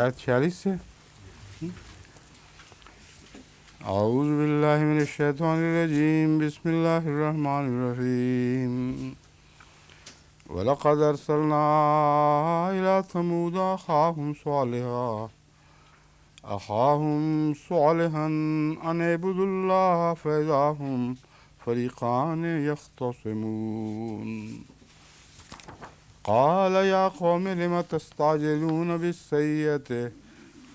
آیت 46 سے. اعوذ باللہ من الشیطان الرجیم. بسم اللہ الرحمن الرحیم. وَلَقَدْ أَرْسَلْنَا إِلَىٰ ثَمُودَ أَخَاهُمْ صَالِحًا أَنِ اعْبُدُوا اللَّهَ فَإِذَا هُمْ فَرِيقَانِ يَخْتَصِمُونَ. قَالَ يَا قَوْمِ لِمَ تَسْتَعْجِلُونَ بِالسَّيِّئَةِ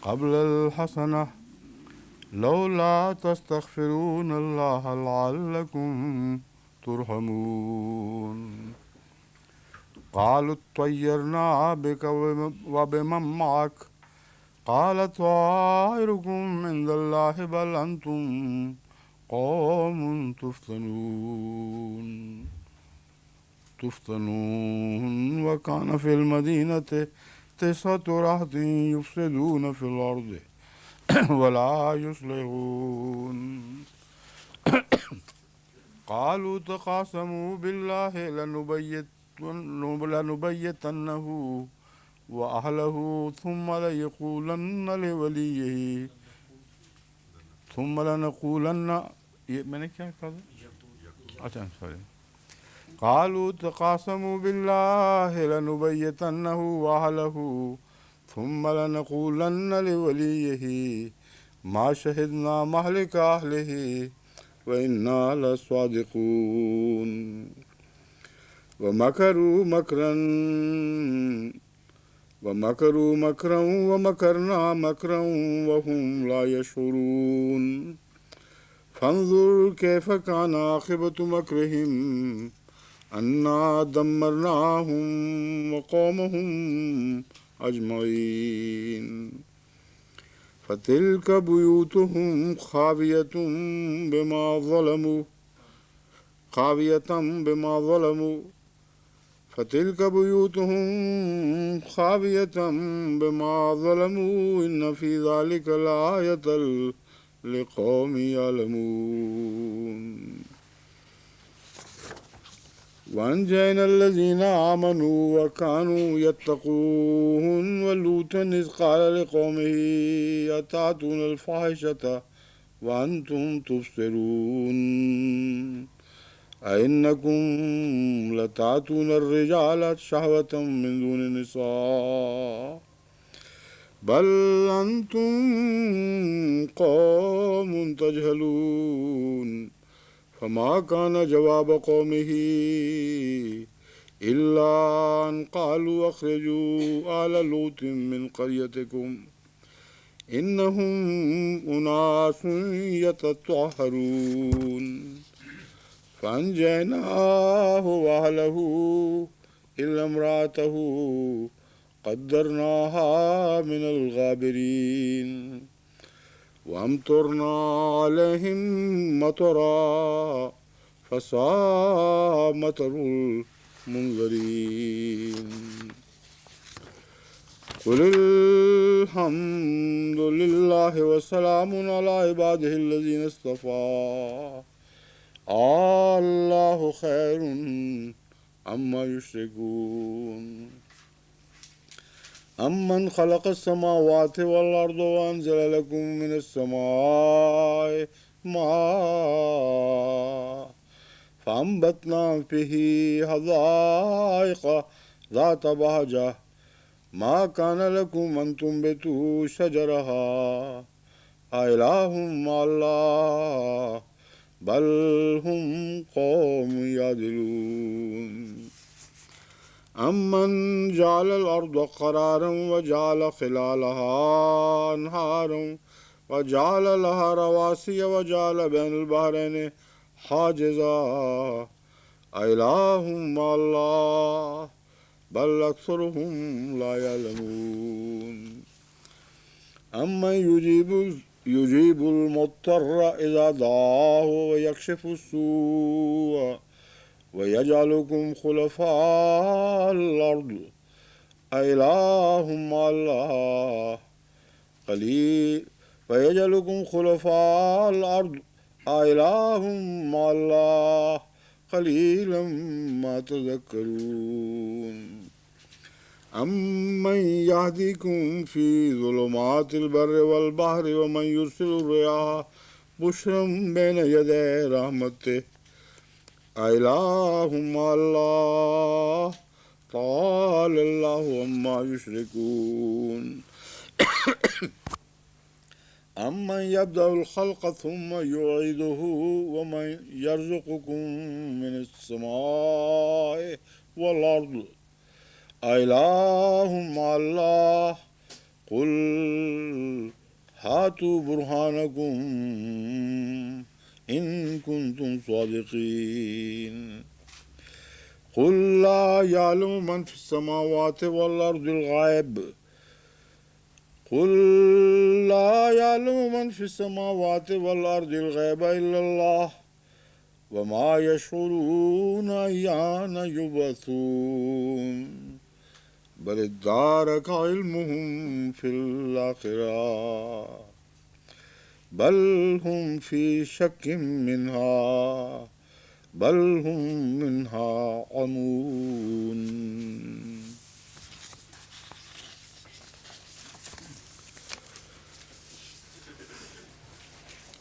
قَبْلَ الْحَسَنَةِ لولا تستغفرون الله لعلكم ترحمون. قالوا اطيرنا بك وبمن معك قال طائركم عند الله بل أنتم قوم تفتنون. وكان في المدينة 9 رهط يفسدون في الأرض ولا يصلحون. قالوا تقاسموا بالله لنبيتنه وأهله ثم لنقولن یہ میں نے کیا کہا؟ اچھا سوری. قالوا تقاسموا بالله لنبيتنه وأهله ثم لنقولن لوليه ما شهدنا مهلك أهله وإنا لصادقون. ومكروا مكرا ومكرنا مكرا وهم لا يشعرون. فانظر كيف كان عاقبة مكرهم أنا دمرناهم وقومهم أجمعين. فتلك بيوتهم خاوية بما ظلموا فتلك بيوتهم خاوية بما ظلموا إن في ذلك لآية لقوم يعلمون. وأنجينا الذين آمنوا وكانوا يتقون. ولوطا إذ قال لقومه أتأتون الفاحشة وأنتم تبصرون أئنكم لتأتون الرجال شهوة من دون النساء بل أنتم قوم تجهلون. فما كان جواب قومه إلا أن قالوا أخرجوا آل لوط من قريتكم إنهم أناس يتطهرون. فأنجيناه وأهله إلا امرأته قدرناها من الغابرين. وأمطرنا عليهم مطرا فساء مطر المنذرين. قل الحمد لله وسلام على عباده الذين اصطفى الله خير عما يشركون. أمن خلق السماوات والأرض وأنزل لكم من السماء ماء فأنبتنا به حدائق ذات بهجة ما كان لكم أن تنبتوا شجرها أإله مع الله بل هم قوم يعدلون. أمن جعل الأرض قرارا وجعل خلالها أنهارا وجعل لها رواسي وجعل بين البحرين حاجزا أإله مع الله بل أكثرهم لا يعلمون. أمن يجيب المضطر إذا دعاه ويكشف السوء ويجعلكم خلفاء الأرض أإله مع الله قليل ويجعلكم خلفاء الأرض أإله مع الله قليلا ما تذكرون. أَمَّن يَهْدِيكُم فِي ظُلُمَاتِ الْبَرِّ وَالْبَحْرِ وَمَن يُرْسِلُ الرِّيَاحَ بُشْرًا بَيْنَ يَدَيْ رَحْمَتِهِ أَإِلَٰهٌ مَّعَ اللَّهِ تعالى الله عما يشركون أمن يبدأ الخلق ثم يعيده ومن يرزقكم من السماء والأرض أإله مع الله قل هاتوا برهانكم إن كنتم صادقين قل لا يعلم من في السماوات والأرض الغيب قل لا يعلم من في السماوات والأرض الغيب إلا الله وما يشعرون أيان يبعثون بل ادارك علمهم في الآخرة بل هم في شك منها بل هم منها عمون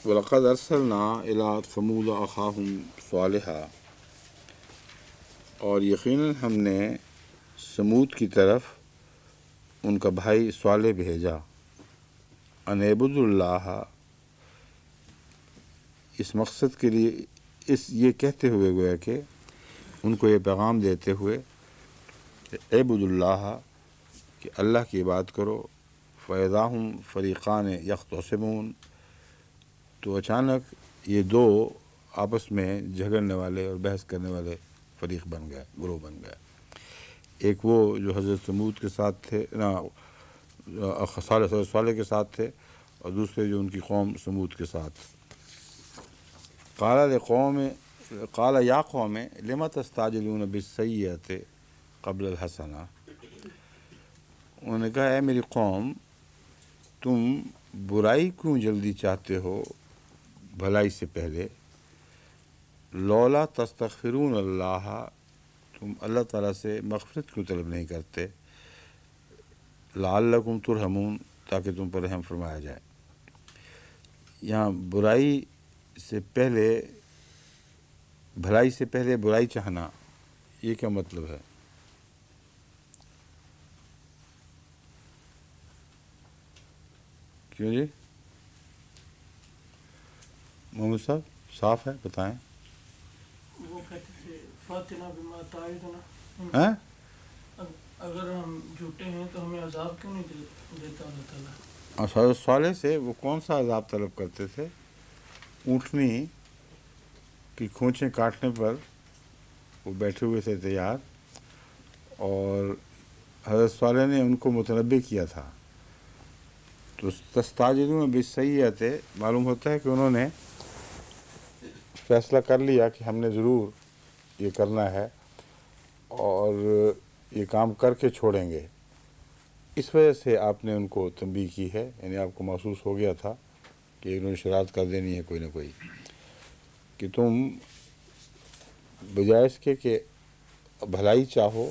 وَلَقَدْ أَرْسَلْنَا إِلَىٰ ثَمُودَ أَخَاهُمْ صَالِحًا اور یقیناً ہم نے سمود کی طرف ان کا بھائی صالح بھیجا ان اعبدوا اللہ اس مقصد کے لیے یہ کہتے ہوئے گویا کہ ان کو یہ پیغام دیتے ہوئے کہ اعبدوا اللہ کہ اللہ کی عبادت کرو فَإِذَا هُمْ فَرِيقَانِ يَخْتَصِمُونَ تو اچانک یہ دو آپس میں جھگڑنے والے اور بحث کرنے والے فریق بن گئے گروہ بن گئے ایک وہ جو حضرت سمود کے ساتھ تھے صالح کے ساتھ تھے اور دوسرے جو ان کی قوم سمود کے ساتھ قال یا قوم لم تستعجلون بالسیئۃ قبل الحسنہ انہوں نے کہا اے میری قوم تم برائی کیوں جلدی چاہتے ہو بھلائی سے پہلے لولا تستغفرون اللہ تم اللہ تعالیٰ سے مغفرت کیوں طلب نہیں کرتے لعلکم ترحمون تاکہ تم پر رحم فرمایا جائے یہاں برائی سے پہلے بھلائی سے پہلے برائی چاہنا یہ کیا مطلب ہے کیوں جی محمد صاحب صاف ہے بتائیں وہ کہتے تھے فاتنا بما تعدنا اگر ہم جھوٹے ہیں تو ہمیں عذاب کیوں نہیں دیتا اللہ تعالیٰ اور حضرت صالح سے وہ کون سا عذاب طلب کرتے تھے اونٹنی کی کھونچیں کاٹنے پر وہ بیٹھے ہوئے تھے تیار اور حضرت صالح نے ان کو متنبع کیا تھا تو تستعجلون بالسیئۃ معلوم ہوتا ہے کہ انہوں نے فیصلہ کر لیا کہ ہم نے ضرور یہ کرنا ہے اور یہ کام کر کے چھوڑیں گے اس وجہ سے آپ نے ان کو تنبیہ کی ہے یعنی آپ کو محسوس ہو گیا تھا کہ انہوں نے شرارت کر دینی ہے کوئی نہ کوئی کہ تم بجائے اس کے کہ بھلائی چاہو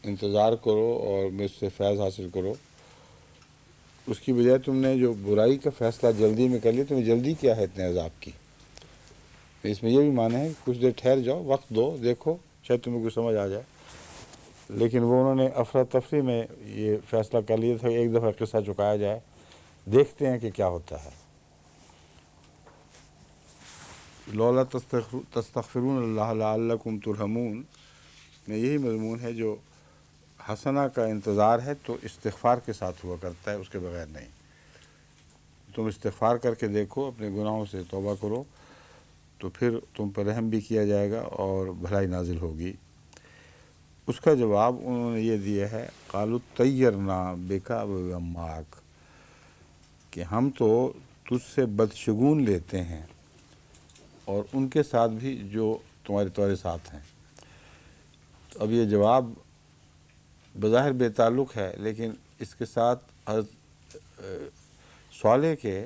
انتظار کرو اور مجھ سے فیض حاصل کرو اس کی بجائے تم نے جو برائی کا فیصلہ جلدی میں کر لیا تمہیں جلدی کیا ہے اتنے عذاب کی اس میں یہ بھی معنی ہے کہ کچھ دیر ٹھہر جاؤ وقت دو دیکھو شاید تمہیں کچھ سمجھ آ جائے لیکن وہ انہوں نے افراتفری میں یہ فیصلہ کر لیا تھا کہ ایک دفعہ قصہ چکایا جائے دیکھتے ہیں کہ کیا ہوتا ہے لولا تستغفرون اللہ لعلکم ترحمون میں یہی مضمون ہے جو حسنہ کا انتظار ہے تو استغفار کے ساتھ ہوا کرتا ہے اس کے بغیر نہیں تم استغفار کر کے دیکھو اپنے گناہوں سے توبہ کرو تو پھر تم پر رحم بھی کیا جائے گا اور بھلائی نازل ہوگی اس کا جواب انہوں نے یہ دیا ہے قالوا طیرنا بک ومعک کہ ہم تو تجھ سے بدشگون لیتے ہیں اور ان کے ساتھ بھی جو تمہارے ساتھ ہیں تو اب یہ جواب بظاہر بے تعلق ہے لیکن اس کے ساتھ حضرت صالح کے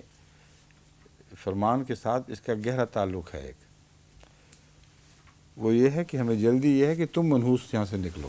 فرمان کے ساتھ اس کا گہرا تعلق ہے ایک وہ یہ ہے کہ ہمیں جلدی یہ ہے کہ تم منحوس یہاں سے نکلو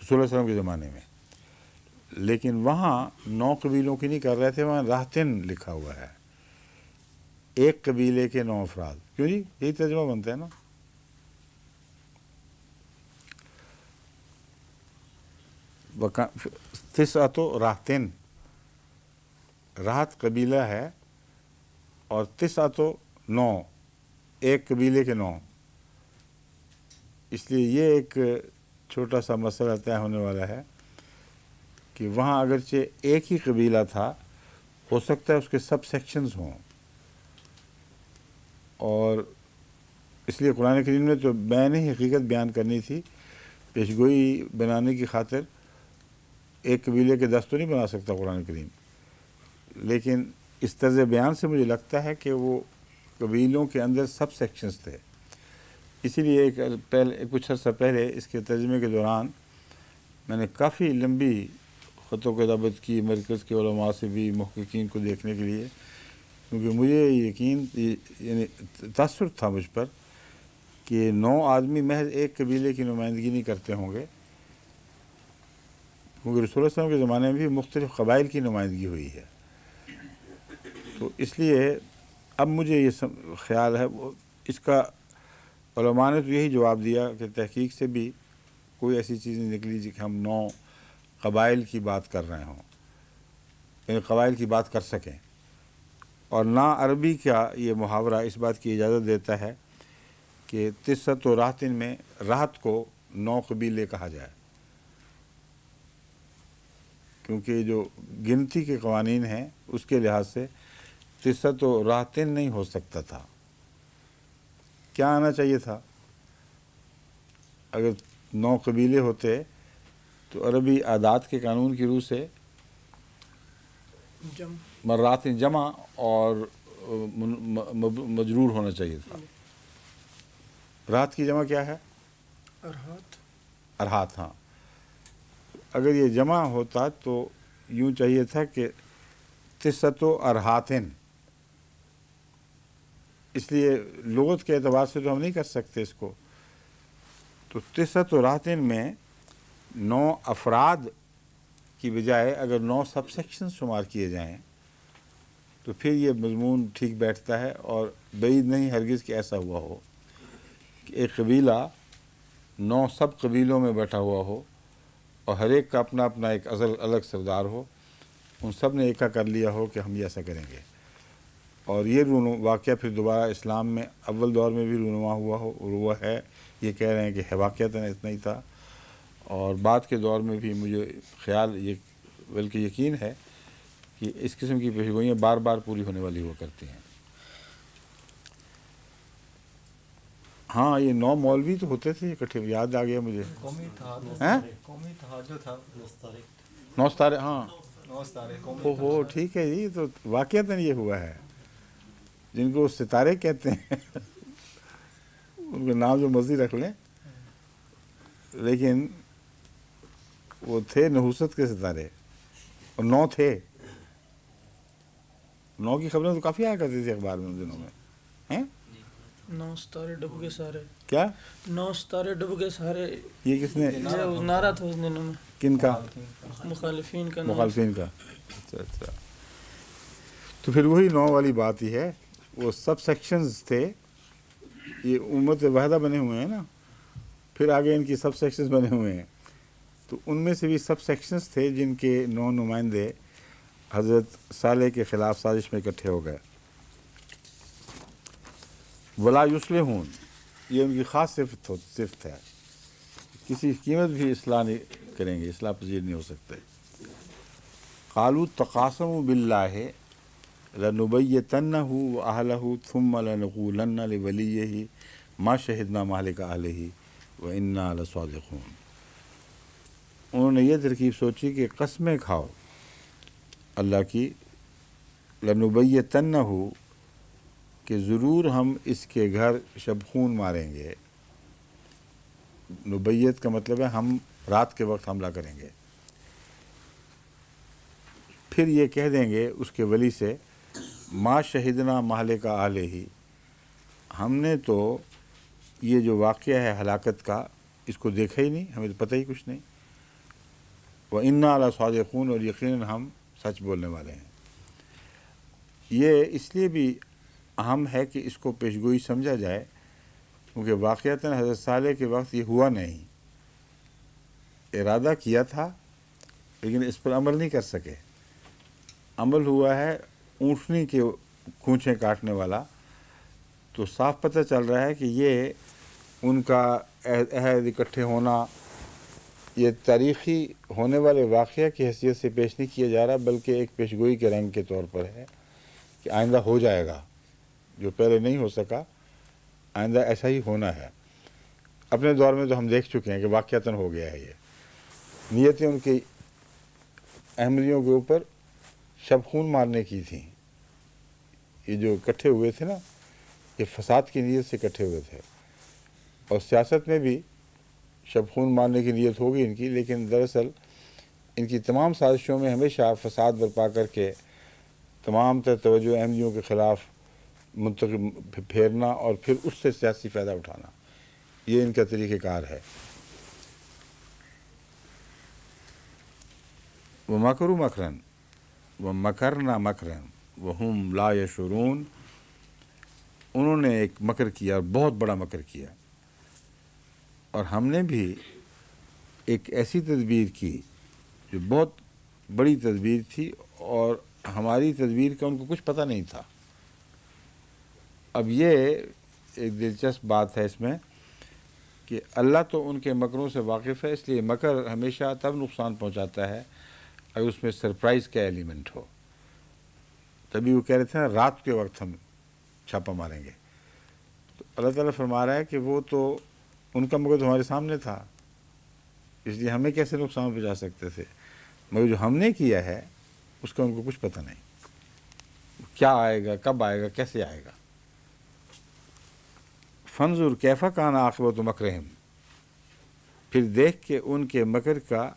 رسول اللہ صلی اللہ علیہ وسلم کے زمانے میں، لیکن وہاں 9 قبیلوں کی نہیں کر رہے تھے، وہاں راہتن لکھا ہوا ہے، ایک قبیلے کے 9 افراد. کیوں جی؟ یہی ترجمہ بنتا ہے نا. تسعۃ راہتن، راحت قبیلہ ہے، اور 9، ایک قبیلے کے 9. اس لیے یہ ایک چھوٹا سا مسئلہ طے ہونے والا ہے کہ وہاں اگرچہ ایک ہی قبیلہ تھا، ہو سکتا ہے اس کے سب سیکشنز ہوں، اور اس لیے قرآن کریم نے تو میں نے حقیقت بیان کرنی تھی، پیشگوئی بنانے کی خاطر ایک قبیلے کے 10 تو نہیں بنا سکتا قرآن کریم، لیکن اس طرز بیان سے مجھے لگتا ہے کہ وہ قبیلوں کے اندر سب سیکشنز تھے. اسی لیے کچھ عرصہ پہلے اس کے ترجمے کے دوران میں نے کافی لمبی خط و کتابت کی مرکز کے علماء سے بھی، محققین کو دیکھنے کے لیے، کیونکہ مجھے یقین یعنی تاثر تھا مجھ پر کہ 9 آدمی محض ایک قبیلے کی نمائندگی نہیں کرتے ہوں گے، کیونکہ رسول اللہ صلی اللہ علیہ وسلم کے زمانے میں بھی مختلف قبائل کی نمائندگی ہوئی ہے. تو اس لیے اب مجھے یہ خیال ہے، اس کا علماء نے تو یہی جواب دیا کہ تحقیق سے بھی کوئی ایسی چیز نہیں نکلی جی کہ ہم 9 قبائل کی بات کر رہے ہوں، یعنی قبائل کی بات کر سکیں. اور نہ عربی کا یہ محاورہ اس بات کی اجازت دیتا ہے کہ تسعۃ راہتن میں راحت کو 9 قبیلے کہا جائے، کیونکہ جو گنتی کے قوانین ہیں اس کے لحاظ سے تسعۃ راہتن نہیں ہو سکتا تھا. کیا آنا چاہیے تھا؟ اگر 9 قبیلے ہوتے تو عربی عادات کے قانون کی روح سے مرات جمع اور مجرور ہونا چاہیے تھا. رات کی جمع کیا ہے؟ ارہات. ہاں، اگر یہ جمع ہوتا تو یوں چاہیے تھا کہ تسعۃ ارہاتن. اس لیے لغت کے اعتبار سے تو ہم نہیں کر سکتے اس کو. تو تسعۃ راہتن میں 9 افراد کی بجائے اگر 9 سب سیکشن شمار کیے جائیں تو پھر یہ مضمون ٹھیک بیٹھتا ہے، اور بعید نہیں ہرگز کہ ایسا ہوا ہو کہ ایک قبیلہ 9 سب قبیلوں میں بیٹھا ہوا ہو اور ہر ایک کا اپنا اپنا ایک الگ سردار ہو، ان سب نے ایکا کر لیا ہو کہ ہم یہ ایسا کریں گے. اور یہ واقعہ پھر دوبارہ اسلام میں اول دور میں بھی رونما ہوا ہو، اور وہ ہے، یہ کہہ رہے ہیں کہ واقعتاً اتنا ہی تھا، اور بعد کے دور میں بھی مجھے خیال یہ بلکہ یقین ہے کہ اس قسم کی پیشگوئیاں بار بار پوری ہونے والی ہوا کرتی ہیں. ہاں، یہ 9 مولوی تو ہوتے تھے اکٹھے، یاد آ گیا مجھے. قومی اتحاد جو تھا 9 ستارے. ہاں، 9 ستارے قومی ہو ٹھیک ہے جی. تو واقعتاً یہ ہوا ہے، جن کو ستارے کہتے ہیں ان کا نام جو مرضی رکھ لیں، لیکن وہ تھے نحوست کے ستارے، اور 9 تھے. 9 کی خبریں تو کافی آیا کرتی تھی اخبار میں ان دنوں میں. ہیں 9 ستارے ڈب گئے سارے. کیا 9 ستارے ڈب گئے سارے، یہ کس نے؟ یہ نعرہ تھا اس دنوں میں کن کا؟ مخالفین کا. مخالفین کا. اچھا. تو پھر وہی 9 والی بات ہی ہے، وہ سب سیکشنز تھے. یہ امت وحدہ بنے ہوئے ہیں نا، پھر آگے ان کی سب سیکشنز بنے ہوئے ہیں. تو ان میں سے بھی سب سیکشنز تھے جن کے 9 نمائندے حضرت صالح کے خلاف سازش میں اکٹھے ہو گئے. ولا یصلحون، یہ ان کی خاص صفت ہے، کسی قیمت بھی اصلاح نہیں کریں گے، اصلاح پذیر نہیں ہو سکتے. قالوا تقاسموا باللہ لنبیتنہ واہلہ ثم لنقولن لولیہ ما شہدنا مہلک اہلہ وانا لصادقون. انہوں نے یہ ترکیب سوچی کہ قسمیں کھاؤ اللہ کی، لنبیتنہ، کہ ضرور ہم اس کے گھر شب خون ماریں گے. نبیت کا مطلب ہے ہم رات کے وقت حملہ کریں گے. پھر یہ کہہ دیں گے اس کے ولی سے، ما شہدنا مہلک اہلہ، ہم نے تو یہ جو واقعہ ہے ہلاکت کا اس کو دیکھا ہی نہیں، ہمیں تو پتہ ہی کچھ نہیں. وَإِنَّا لَصَادِقُونَ، اور یقیناً ہم سچ بولنے والے ہیں۔ یہ اس لیے بھی اہم ہے کہ اس کو پیشگوئی سمجھا جائے، کیونکہ واقعتاً حضرت صالح کے وقت یہ ہوا نہیں، ارادہ کیا تھا لیکن اس پر عمل نہیں کر سکے۔ عمل ہوا ہے اونٹنی کے کھونچیں کاٹنے والا، تو صاف پتہ چل رہا ہے کہ یہ ان کا عہد اکٹھے ہونا یہ تاریخی ہونے والے واقعہ کی حیثیت سے پیش نہیں کیا جا رہا، بلکہ ایک پیشگوئی کے رنگ کے طور پر ہے کہ آئندہ ہو جائے گا، جو پہلے نہیں ہو سکا آئندہ ایسا ہی ہونا ہے۔ اپنے دور میں تو ہم دیکھ چکے ہیں کہ واقعتاً ہو گیا ہے۔ یہ نیتیں ان کی احمدیوں کے اوپر شب خون مارنے کی تھیں، یہ جو اکٹھے ہوئے تھے نا، یہ فساد کی نیت سے اکٹھے ہوئے تھے، اور سیاست میں بھی شب خون مارنے کی نیت ہوگی ان کی، لیکن دراصل ان کی تمام سازشوں میں ہمیشہ فساد برپا کر کے تمام تر توجہ احمدیوں کے خلاف منتقل پھیرنا اور پھر اس سے سیاسی فائدہ اٹھانا، یہ ان کا طریقہ کار ہے۔ وَمَكَرُوا مَكْرًا وَمَكَرْنَا مَكْرًا وَهُمْ لَا يَشْعُرُونَ، انہوں نے ایک مکر کیا، بہت بڑا مکر کیا، اور ہم نے بھی ایک ایسی تدبیر کی جو بہت بڑی تدبیر تھی، اور ہماری تدبیر کا ان کو کچھ پتہ نہیں تھا۔ اب یہ ایک دلچسپ بات ہے اس میں کہ اللہ تو ان کے مکروں سے واقف ہے، اس لیے مکر ہمیشہ تب نقصان پہنچاتا ہے اگر اس میں سرپرائز کا ایلیمنٹ ہو۔ تبھی وہ کہہ رہے تھے نا رات کے وقت ہم چھاپا ماریں گے، تو اللہ تعالیٰ فرما رہا ہے کہ وہ تو ان کا مکر تمہارے سامنے تھا، اس لیے ہمیں کیسے نقصان پہنچا سکتے تھے، مگر جو ہم نے کیا ہے اس کا ان کو کچھ پتہ نہیں، کیا آئے گا، کب آئے گا، کیسے آئے گا۔ فانظر کیف کان عاقبۃ مکرہم، پھر دیکھ کہ ان کے مکر کا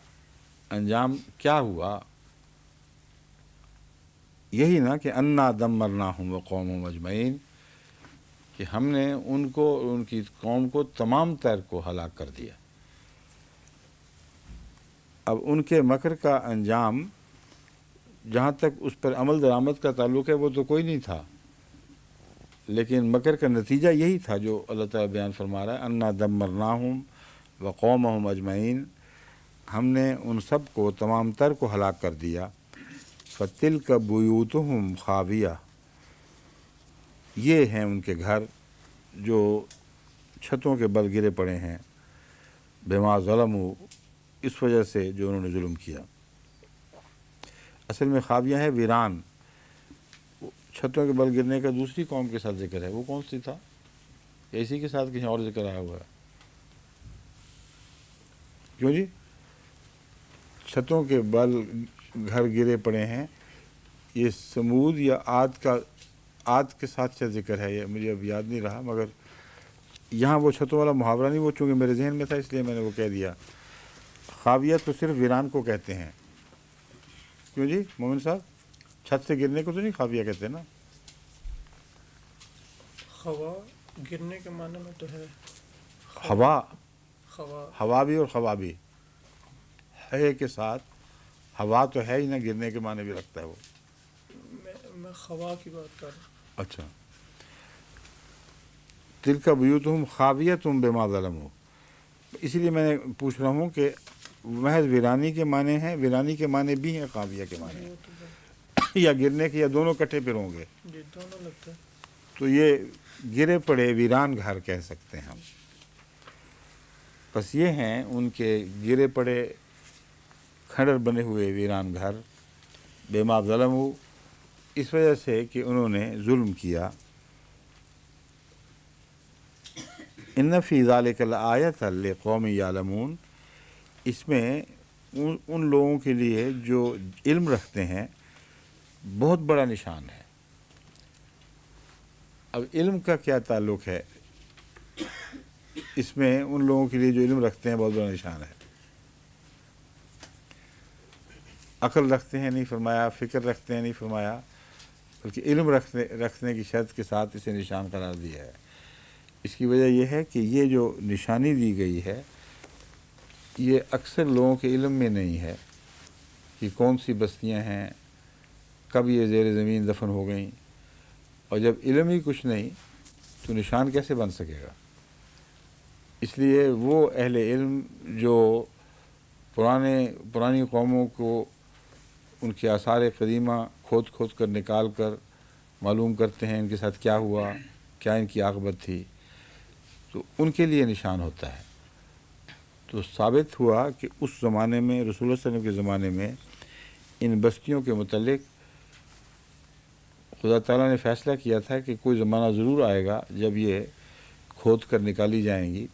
انجام کیا ہوا، یہی نا کہ انا دمرناہم وقومہم اجمعین، کہ ہم نے ان کو اور ان کی قوم کو تمام تر کو ہلاک کر دیا۔ اب ان کے مکر کا انجام جہاں تک اس پر عمل درآمد کا تعلق ہے وہ تو کوئی نہیں تھا، لیکن مکر کا نتیجہ یہی تھا جو اللہ تعالیٰ بیان فرما رہا ہے، انا دمرناہم وقومہم اجمعین، ہم نے ان سب کو تمام تر کو ہلاک کر دیا۔ فتلک بیوتہم خاویہ، یہ ہیں ان کے گھر جو چھتوں کے بل گرے پڑے ہیں، بما ظلموا، اس وجہ سے جو انہوں نے ظلم کیا۔ اصل میں خاویہ ہے ویران، چھتوں کے بل گرنے کا دوسری قوم کے ساتھ ذکر ہے، وہ کون سی تھا؟ اسی کے ساتھ کہیں اور ذکر آیا ہوا ہے؟ کیوں جی؟ چھتوں کے بل گھر گرے پڑے ہیں، یہ سمود یا عاد کے ساتھ سے ذکر ہے، یہ مجھے اب یاد نہیں رہا، مگر یہاں وہ چھتوں والا محاورہ نہیں، وہ چونکہ میرے ذہن میں تھا اس لیے میں نے وہ کہہ دیا۔ خاویہ تو صرف ویران کو کہتے ہیں، کیوں جی مومن صاحب؟ چھت سے گرنے کو تو نہیں خاویہ کہتے نا؟ خوا گرنے کے معنی میں تو ہے ہوا، خوا، ہوا بھی اور خوا بھی ہے کے ساتھ، ہوا تو ہے ہی نہ، گرنے کے معنی بھی رکھتا ہے وہ۔ میں خوا کی بات کر رہا ہوں۔ اچھا، تلک بیوتہم خاویۃ بما ظلموا، اسی لیے میں نے پوچھ رہا ہوں کہ محض ویرانی کے معنی ہیں، ویرانی کے معنی بھی ہیں، خاویہ کے معنی ہیں، وہ تو بات- یا گرنے کے، یا دونوں کٹھے پھر ہوں گے، جی دونوں لگتا ہے۔ تو یہ گرے پڑے ویران گھر کہہ سکتے ہیں ہم۔ بس یہ ہیں ان کے گرے پڑے کھنڈر بنے ہوئے ویران گھر، بما ظلموا، اس وجہ سے کہ انہوں نے ظلم کیا۔ ان فی ذلک لآیۃ لقوم یعلمون، اس میں ان لوگوں کے لیے جو علم رکھتے ہیں بہت بڑا نشان ہے۔ اب علم کا کیا تعلق ہے اس میں؟ ان لوگوں کے لیے جو علم رکھتے ہیں بہت بڑا نشان ہے۔ عقل رکھتے ہیں نہیں فرمایا، فکر رکھتے ہیں نہیں فرمایا، بلکہ علم رکھنے کی شرط کے ساتھ اسے نشان قرار دیا ہے۔ اس کی وجہ یہ ہے کہ یہ جو نشانی دی گئی ہے یہ اکثر لوگوں کے علم میں نہیں ہے، کہ کون سی بستیاں ہیں، کب یہ زیر زمین دفن ہو گئیں، اور جب علم ہی کچھ نہیں تو نشان کیسے بن سکے گا؟ اس لیے وہ اہل علم جو پرانی قوموں کو ان کے آثار قدیمہ کھود کر نکال کر معلوم کرتے ہیں ان کے ساتھ کیا ہوا، کیا ان کی عاقبت تھی، تو ان کے لیے نشان ہوتا ہے۔ تو ثابت ہوا کہ اس زمانے میں، رسول اللہ صلی اللہ علیہ وسلم کے زمانے میں، ان بستیوں کے متعلق خدا تعالیٰ نے فیصلہ کیا تھا کہ کوئی زمانہ ضرور آئے گا جب یہ کھود کر نکالی جائیں گی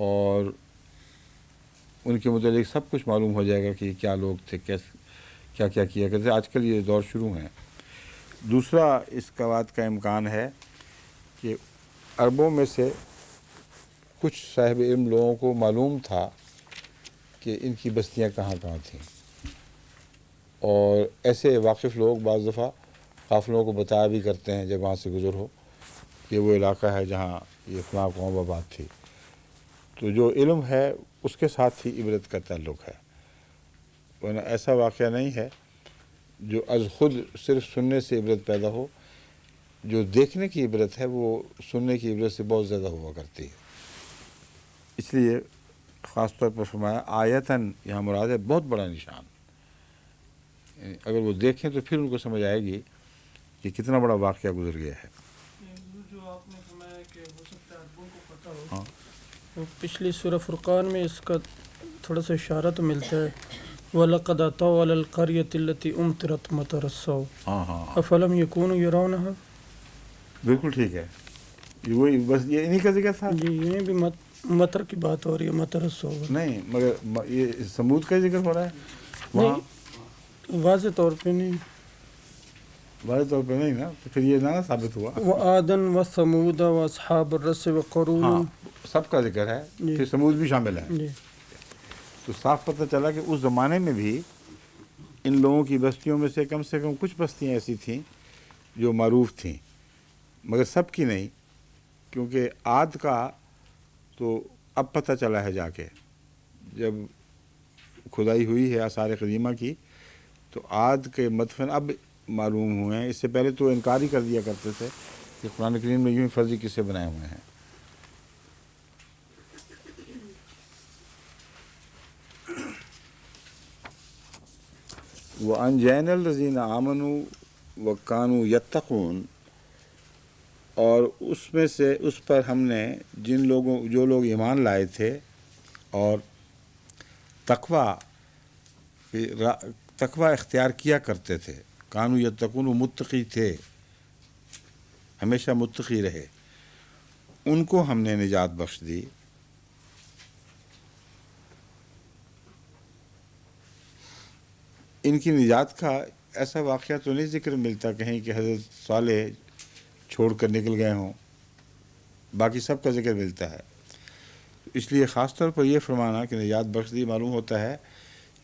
اور ان کے متعلق سب کچھ معلوم ہو جائے گا کہ کیا لوگ تھے، کیا کیا کرتے۔ آج کل یہ دور شروع ہیں۔ دوسرا اس کا بات کا امکان ہے کہ عربوں میں سے کچھ صاحب علم لوگوں کو معلوم تھا کہ ان کی بستیاں کہاں تھیں، اور ایسے واقف لوگ بعض دفعہ قافلوں کو بتایا بھی کرتے ہیں جب وہاں سے گزر ہو کہ وہ علاقہ ہے جہاں یہ فلاں قوم آباد تھی۔ تو جو علم ہے اس کے ساتھ ہی عبرت کا تعلق ہے، ورنہ ایسا واقعہ نہیں ہے جو از خود صرف سننے سے عبرت پیدا ہو۔ جو دیکھنے کی عبرت ہے وہ سننے کی عبرت سے بہت زیادہ ہوا کرتی ہے۔ اس لیے خاص طور پر فرمایا آیتاً، یہاں مراد ہے بہت بڑا نشان، یعنی اگر وہ دیکھیں تو پھر ان کو سمجھ آئے گی کہ کتنا بڑا واقعہ گزر گیا ہے۔ جو آپ نے فرمایا کہ ہو سکتا ہے عربوں کو پتہ ہو، ہاں، پچھلی سورہ فرقان میں اس کا تھوڑا سا اشارہ تو ملتا ہے، وَلَقَدْ أَتَوْا عَلَى الْقَرْيَةِ الَّتِي أُمْطِرَتْ مَطَرَ السَّوْءِ ہاں، أَفَلَمْ يَكُونُوا يَرَوْنَهَا۔ بالکل ٹھیک ہے، وہی بس یہ انہی کا ذکر تھا۔ جی یہ بھی مطر کی بات ہو رہی ہے، مطر السَّوْء نہیں، مگر یہ سمود کا ذکر ہو رہا ہے وہاں، نہیں، واضح طور پہ نہیں۔ واضح طور پہ نہیں نا، تو پھر یہ نہ ثابت ہوا۔ وَعَادًا وَثَمُودَ وَأَصْحَابَ الرَّسِّ وَقَارُونَ، ہاں، سب کا ذکر ہے، جی پھر سمود بھی شامل ہے۔ جی تو صاف پتہ چلا کہ اس زمانے میں بھی ان لوگوں کی بستیوں میں سے کم کچھ بستیاں ایسی تھیں جو معروف تھیں، مگر سب کی نہیں، کیونکہ عاد کا تو اب پتہ چلا ہے جا کے، جب کھدائی ہوئی ہے آثار قدیمہ کی تو عاد کے مدفن اب معلوم ہوئے ہیں۔ اس سے پہلے تو انکار ہی کر دیا کرتے تھے کہ قرآن کریم میں یوں ہی فرضی قصے بنائے ہوئے ہیں۔ وَأَنْجَيْنَا الَّذِينَ آمَنُوا وَكَانُوا يَتَّقُونَ، اور اس میں سے اس پر ہم نے جو لوگ ایمان لائے تھے اور تقوی اختیار کیا کرتے تھے، کانوا یتقون، وہ متقی تھے، ہمیشہ متقی رہے، ان کو ہم نے نجات بخش دی۔ ان کی نجات کا ایسا واقعہ تو نہیں ذکر ملتا کہیں کہ حضرت صالح چھوڑ کر نکل گئے ہوں، باقی سب کا ذکر ملتا ہے۔ اس لیے خاص طور پر یہ فرمانا کہ نجات بخش دی، معلوم ہوتا ہے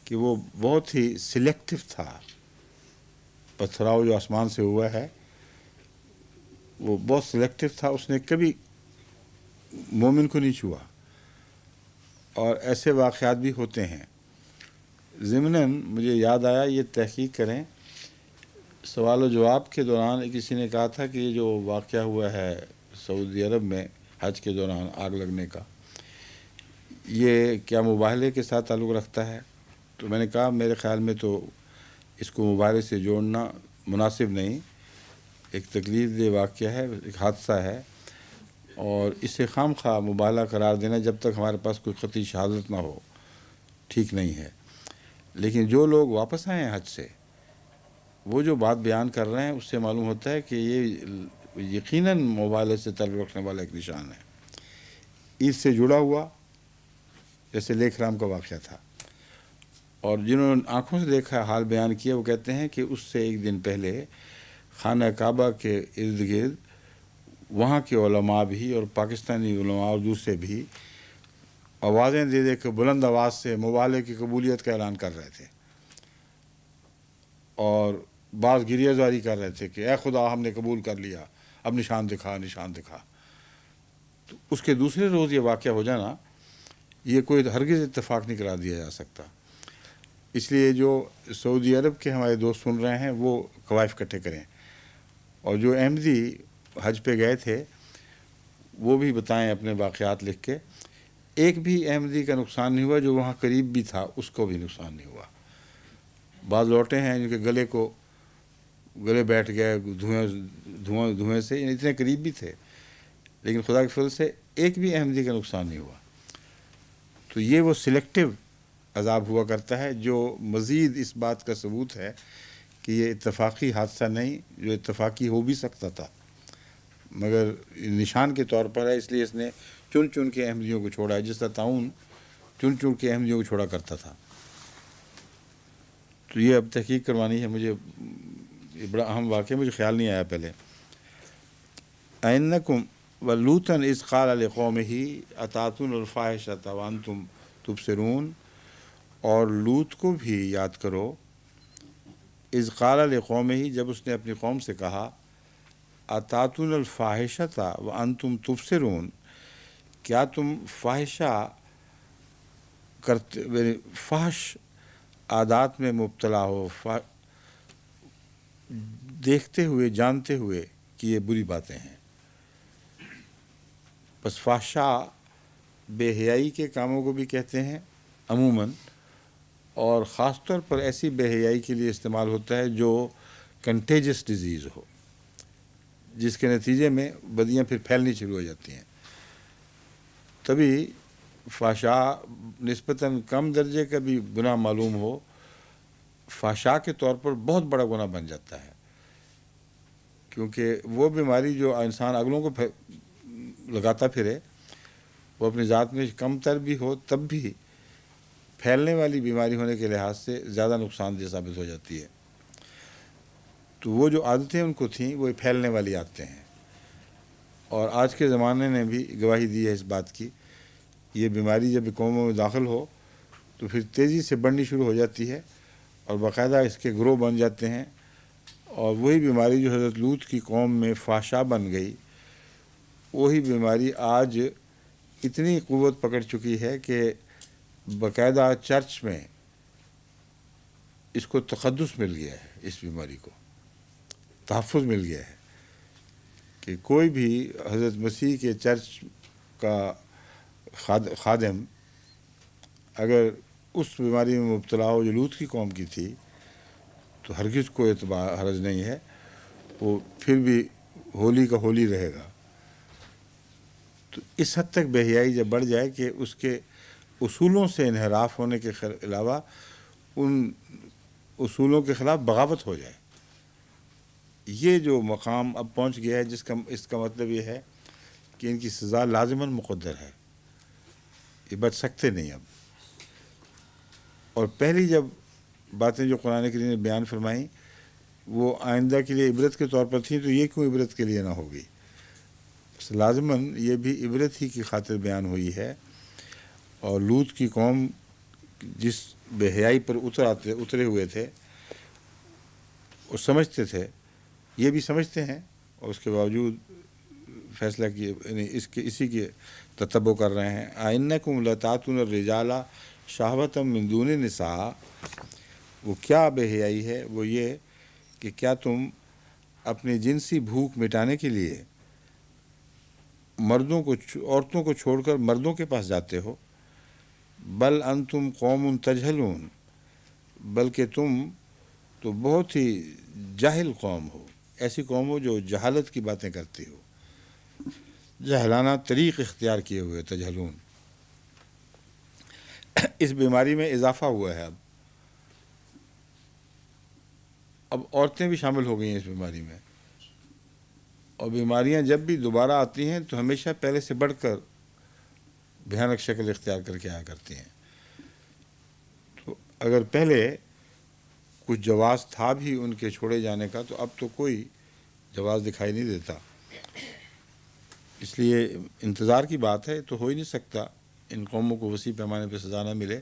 کہ وہ بہت ہی سلیکٹو تھا۔ پتھراؤ جو آسمان سے ہوا ہے وہ بہت سلیکٹو تھا، اس نے کبھی مومن کو نہیں چھوا، اور ایسے واقعات بھی ہوتے ہیں۔ ضمناً مجھے یاد آیا، یہ تحقیق کریں، سوال و جواب کے دوران کسی نے کہا تھا کہ یہ جو واقعہ ہوا ہے سعودی عرب میں حج کے دوران آگ لگنے کا، یہ کیا مباہلے کے ساتھ تعلق رکھتا ہے؟ تو میں نے کہا میرے خیال میں تو اس کو مباہلے سے جوڑنا مناسب نہیں، ایک تکلیف دہ واقعہ ہے، ایک حادثہ ہے، اور اسے خام خواہ مباہلہ قرار دینا جب تک ہمارے پاس کوئی قطعی شہادت نہ ہو ٹھیک نہیں ہے۔ لیکن جو لوگ واپس آئے ہیں حج سے، وہ جو بات بیان کر رہے ہیں اس سے معلوم ہوتا ہے کہ یہ یقیناً مباہلے سے تعلق رکھنے والا ایک نشان ہے، عید سے جڑا ہوا، جیسے لیکھ رام کا واقعہ تھا۔ اور جنہوں نے آنکھوں سے دیکھا حال بیان کیا، وہ کہتے ہیں کہ اس سے ایک دن پہلے خانہ کعبہ کے ارد گرد وہاں کے علماء بھی اور پاکستانی علماء اور دوسرے بھی آوازیں دے دے کے بلند آواز سے مباہلے کی قبولیت کا اعلان کر رہے تھے، اور بعض گریہ زاری کر رہے تھے کہ اے خدا ہم نے قبول کر لیا، اب نشان دکھا، نشان دکھا۔ تو اس کے دوسرے روز یہ واقعہ ہو جانا، یہ کوئی ہرگز اتفاق نہیں قرار دیا جا سکتا۔ اس لیے جو سعودی عرب کے ہمارے دوست سن رہے ہیں وہ قوائف اکٹھے کریں، اور جو احمدی حج پہ گئے تھے وہ بھی بتائیں اپنے واقعات لکھ کے۔ ایک بھی احمدی کا نقصان نہیں ہوا، جو وہاں قریب بھی تھا اس کو بھی نقصان نہیں ہوا۔ بعض لوٹے ہیں جن کے گلے بیٹھ گئے دھوئیں سے، یعنی اتنے قریب بھی تھے، لیکن خدا کے فضل سے ایک بھی احمدی کا نقصان نہیں ہوا۔ تو یہ وہ سلیکٹیو عذاب ہوا کرتا ہے، جو مزید اس بات کا ثبوت ہے کہ یہ اتفاقی حادثہ نہیں، جو اتفاقی ہو بھی سکتا تھا مگر نشان کے طور پر ہے، اس لیے اس نے چن چن کے احمدیوں کو چھوڑا ہے، جس طرح طاعون چن چن کے احمدیوں کو چھوڑا کرتا تھا۔ تو یہ اب تحقیق کروانی ہے مجھے، یہ بڑا اہم واقعہ، مجھے خیال نہیں آیا پہلے۔ اَإِنَّكُمْ وَلُوطًا إِذْ قَالَ لِقَوْمِهِ أَتَأْتُونَ الْفَاحِشَةَ وَأَنْتُمْ تُبْصِرُونَ، اور لوط کو بھی یاد کرو، اذ قال لقومه، جب اس نے اپنی قوم سے کہا، أَتَأْتُونَ الْفَاحِشَةَ وَأَنْتُمْ تُبْصِرُونَ، کیا تم فاحشہ کرتے، فحش عادات میں مبتلا ہو، دیکھتے ہوئے جانتے ہوئے کہ یہ بری باتیں ہیں۔ بس فحشہ بے حیائی کے کاموں کو بھی کہتے ہیں عموماً، اور خاص طور پر ایسی بے حیائی کے لیے استعمال ہوتا ہے جو کنٹیجس ڈیزیز ہو، جس کے نتیجے میں بدیاں پھر پھیلنی شروع ہو جاتی ہیں۔ تبھی فحشاء نسبتاً کم درجے کا بھی گناہ معلوم ہو، فحشاء کے طور پر بہت بڑا گناہ بن جاتا ہے، کیونکہ وہ بیماری جو انسان اگلوں کو لگاتا پھرے، وہ اپنی ذات میں کم تر بھی ہو تب بھی پھیلنے والی بیماری ہونے کے لحاظ سے زیادہ نقصان دہ ثابت ہو جاتی ہے۔ تو وہ جو عادتیں ان کو تھیں وہ پھیلنے والی عادتیں ہیں، اور آج کے زمانے نے بھی گواہی دی ہے اس بات کی۔ یہ بیماری جب قوموں میں داخل ہو تو پھر تیزی سے بڑھنی شروع ہو جاتی ہے، اور باقاعدہ اس کے گروہ بن جاتے ہیں، اور وہی بیماری جو حضرت لوط کی قوم میں فحشاء بن گئی، وہی بیماری آج اتنی قوت پکڑ چکی ہے کہ باقاعدہ چرچ میں اس کو تقدس مل گیا ہے، اس بیماری کو تحفظ مل گیا ہے، کہ کوئی بھی حضرت مسیح کے چرچ کا خادم اگر اس بیماری میں مبتلا ہو جو لوط کی قوم کی تھی، تو ہرگز کوئی حرج نہیں ہے، وہ پھر بھی ہولی کا ہولی رہے گا۔ تو اس حد تک بے حیائی جب بڑھ جائے کہ اس کے اصولوں سے انحراف ہونے کے علاوہ ان اصولوں کے خلاف بغاوت ہو جائے، یہ جو مقام اب پہنچ گیا ہے، اس کا مطلب یہ ہے کہ ان کی سزا لازماً مقدر ہے، یہ بچ سکتے نہیں اب۔ اور پہلی جب باتیں جو قرآن کریم نے بیان فرمائیں وہ آئندہ کے لیے عبرت کے طور پر تھیں، تو یہ کیوں عبرت کے لیے نہ ہوگی؟ بس لازماً یہ بھی عبرت ہی کی خاطر بیان ہوئی ہے۔ اور لوط کی قوم جس بے حیائی پر اترے ہوئے تھے، وہ سمجھتے تھے، یہ بھی سمجھتے ہیں، اور اس کے باوجود فیصلہ کیے، یعنی اسی کے تتبع کر رہے ہیں۔ أَإِنَّكُمْ لَتَأْتُونَ الرِّجَالَ شَهْوَةً مِّن دُونِ النِّسَاءِ، وہ کیا بے حیائی ہے؟ وہ یہ کہ کیا تم اپنی جنسی بھوک مٹانے کے لیے عورتوں کو چھوڑ کر مردوں کے پاس جاتے ہو؟ بل انتم قوم تجہلون، بلکہ تم تو بہت ہی جاہل قوم ہو، ایسی قوم ہو جو جہالت کی باتیں کرتی ہو، جہلانہ طریق اختیار کیے ہوئے، تجہلون۔ اس بیماری میں اضافہ ہوا ہے، اب عورتیں بھی شامل ہو گئی ہیں اس بیماری میں، اور بیماریاں جب بھی دوبارہ آتی ہیں تو ہمیشہ پہلے سے بڑھ کر بھیانک شکل اختیار کر کے آیا کرتی ہیں۔ تو اگر پہلے کچھ جواز تھا بھی ان کے چھوڑے جانے کا، تو اب تو کوئی جواز دکھائی نہیں دیتا۔ اس لیے انتظار کی بات ہے، تو ہو ہی نہیں سکتا ان قوموں کو وسیع پیمانے پہ سزا نہ ملے۔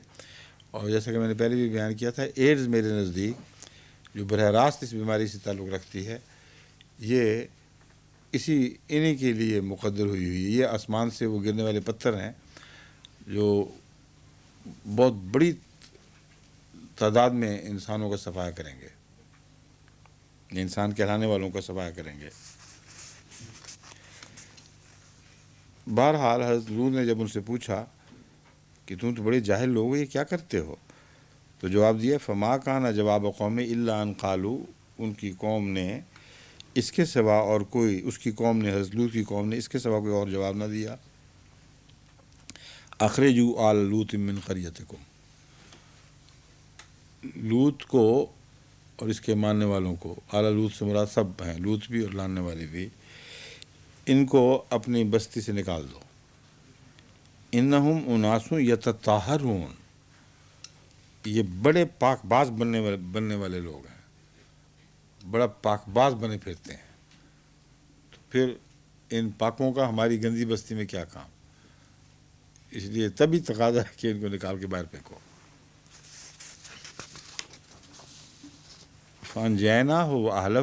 اور جیسا کہ میں نے پہلے بھی بیان کیا تھا، ایڈز میرے نزدیک جو براہ راست اس بیماری سے تعلق رکھتی ہے، یہ انہی کے لیے مقدر ہوئی، یہ آسمان سے وہ گرنے والے پتھر ہیں جو بہت بڑی تعداد میں انسانوں کا صفایا کریں گے، انسان کہلانے والوں کا صفایا کریں گے۔ بہرحال حضرت لوط نے جب ان سے پوچھا کہ تم تو بڑے جاہل لوگ ہو، یہ کیا کرتے ہو؟ تو جواب دیا فما کان جواب قوم الا ان قالو، ان کی قوم نے اس کے سوا اور کوئی، اس کی قوم نے، حضرت لوط کی قوم نے اس کے سوا کوئی اور جواب نہ دیا، اخرجوا آل لوط من قریتکم، لوط کو اور اس کے ماننے والوں کو، آل لوط سے مراد سب ہیں، لوط بھی اور لاننے والے بھی، ان کو اپنی بستی سے نکال دو، انہم اناس یتطہرون، یہ بڑے پاک باز بننے والے لوگ ہیں، بڑا پاک باز بنے پھرتے ہیں، تو پھر ان پاکوں کا ہماری گندی بستی میں کیا کام؟ اس لیے تبھی تقاضا ہے کہ ان کو نکال کے باہر پھینکو۔ فانجیناہ واہلہ